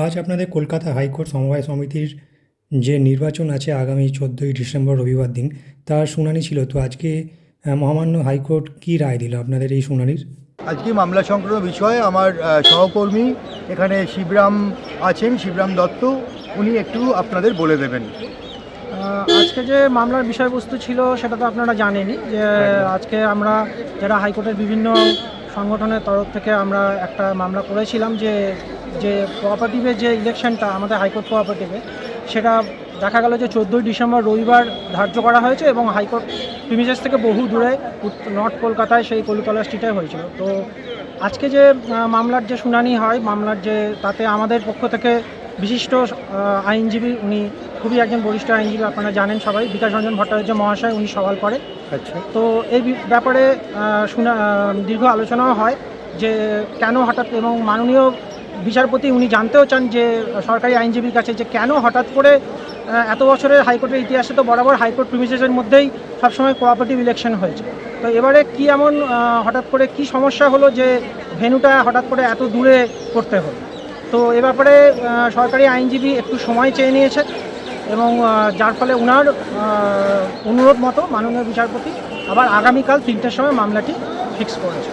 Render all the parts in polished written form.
আজ আপনাদের কলকাতা হাইকোর্ট সমবায় সমিতির যে নির্বাচন আছে আগামী 14ই ডিসেম্বর রবিবার দিন, তার শুনানি ছিল। তো আজকে মহামান্য হাইকোর্ট কী রায় দিল আপনাদের এই শুনানির? আজকে মামলা সংক্রান্ত বিষয়ে আমার সহকর্মী এখানে শিবরাম আছেন, শিবরাম দত্ত, উনি একটু আপনাদের বলে দেবেন। আজকে যে মামলার বিষয়বস্তু ছিল সেটা তো আপনারা জানেনই যে আজকে আমরা যারা হাইকোর্টের বিভিন্ন সংগঠনের তরফ থেকে আমরা একটা মামলা করেছিলাম যে যে কোঅপারেটিভের যে ইলেকশনটা আমাদের হাইকোর্ট কোঅপারেটিভে, সেটা দেখা গেল যে 14ই ডিসেম্বর রবিবার ধার্য করা হয়েছে এবং হাইকোর্ট প্রিমিসেস থেকে বহু দূরে নর্থ কলকাতায় সেই কলুতলা স্ট্রিটে হয়েছিল। তো আজকে যে মামলার যে শুনানি হয়, মামলার যে তাতে আমাদের পক্ষ থেকে বিশিষ্ট আইনজীবী, উনি খুবই একজন বরিষ্ঠ আইনজীবী, আপনারা জানেন সবাই, বিকাশ রঞ্জন ভট্টাচার্য মহাশয়, উনি সওয়াল করেন। আচ্ছা, তো এই ব্যাপারে দীর্ঘ আলোচনাও হয় যে কেন হঠাৎ, এবং মাননীয় বিচারপতি উনি জানতেও চান যে সরকারি আইনজীবীর কাছে যে কেন হঠাৎ করে এত বছরের হাইকোর্টের ইতিহাসে তো বরাবর হাইকোর্ট প্রিমিসেসের মধ্যেই সবসময় কোঅপারেটিভ ইলেকশন হয়েছে। তো এবারে কি এমন হঠাৎ করে কি সমস্যা হলো যে ভেন্যুটা হঠাৎ করে এত দূরে করতে হলো। তো এ ব্যাপারে সরকারি আইনজীবী একটু সময় চেয়ে নিয়েছে এবং যার ফলে ওনার অনুরোধ মতো মাননীয় বিচারপতি আবার আগামীকাল 3টের সময় মামলাটি ফিক্স করেছে।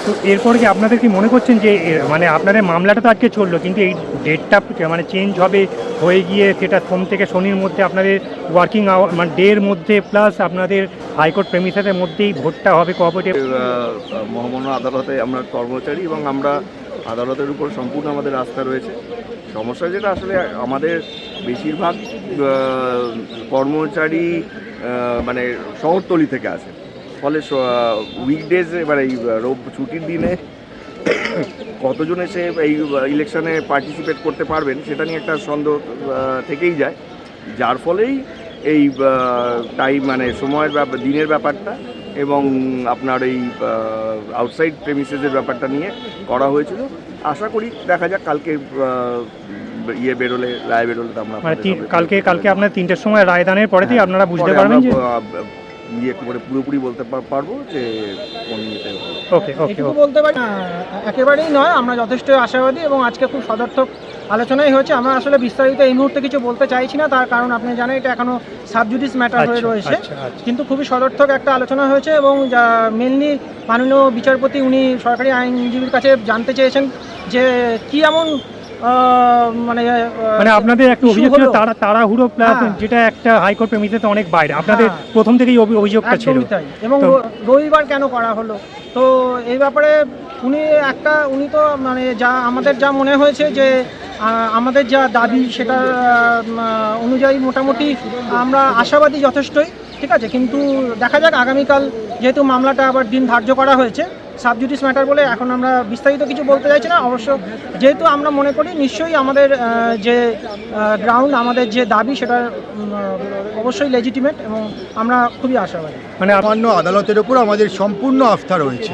তো এরপরে কি আপনাদের কি মনে করছেন যে মানে আপনাদের মামলাটা তো আজকে চললো, কিন্তু এই ডেটটা মানে চেঞ্জ হবে হয়ে গিয়ে সেটা সোম থেকে শনির মধ্যে আপনাদের ওয়ার্কিং আওয়ার মানে ডের মধ্যে প্লাস আপনাদের হাইকোর্ট প্রেমিসেসের মধ্যেই ভোটটা হবে কোঅপারেটিভ? মহামান্য আদালতে আমরা কর্মচারী এবং আমরা আদালতের উপর সম্পূর্ণ আমাদের আস্থা রয়েছে। সমস্যা যেটা আসলে আমাদের বেশিরভাগ কর্মচারী মানে শহরতলি থেকে আসে, ফলে উইকডেজে মানে এই ছুটির দিনে কতজন এসে এই ইলেকশনে পার্টিসিপেট করতে পারবেন সেটা নিয়ে একটা সন্দেহ থেকেই যায়, যার ফলেই এই টাইম মানে সময়ের দিনের ব্যাপারটা এবং আপনার এই আউটসাইড প্রেমিসেসের ব্যাপারটা নিয়ে করা হয়েছিল। আশা করি দেখা যাক কালকে রায় বেরোলে আমরা কালকে আপনার 3টের সময় রায়দানের পরেতেই আপনারা বুঝতে পারবেন যে করে পুরোপুরি বলতে পারবো যে কোন ইয়েতে। ওকে এটুকু বলতে পারি একেবারেই নয়, আমরা যথেষ্ট আশাবাদী এবং আজকে খুব সদর্থক আলোচনাই হয়েছে। আমরা আসলে বিস্তারিত এই মুহূর্তে কিছু বলতে চাইছি না, তার কারণ আপনি জানেন এটা এখনো সাবজুডিস ম্যাটার হয়ে রয়েছে। কিন্তু খুবই সদর্থক একটা আলোচনা হয়েছে এবং মেনলি মাননীয় বিচারপতি উনি সরকারি আইনজীবীর কাছে জানতে চেয়েছেন যে কি এমন মানে আপনাদের একটা অভিযোগ ছিল তাড়াহুড়ো প্লাস যেটা একটা হাইকোর্ট প্রেমিসেতে অনেক বাইরে, আপনাদের প্রথম থেকেই অভিযোগটা ছিল এবং রবিবার কেন করা হলো। তো এই ব্যাপারে উনি তো মানে আমাদের যা মনে হয়েছে যে আমাদের যা দাবি সেটা অনুযায়ী মোটামুটি আমরা আশাবাদী যথেষ্টই, ঠিক আছে। কিন্তু দেখা যাক আগামীকাল, যেহেতু মামলাটা আবার দিন ধার্য করা হয়েছে, সাবজুডিস ম্যাটার বলে এখন আমরা বিস্তারিত কিছু বলতে চাইছি না। অবশ্য যেহেতু আমরা মনে করি নিশ্চয়ই আমাদের যে গ্রাউন্ড, আমাদের যে দাবি সেটা অবশ্যই লেজিটিমেট এবং আমরা খুবই আশাবাদী। মানে সামান্য আদালতের উপর আমাদের সম্পূর্ণ আস্থা রয়েছে।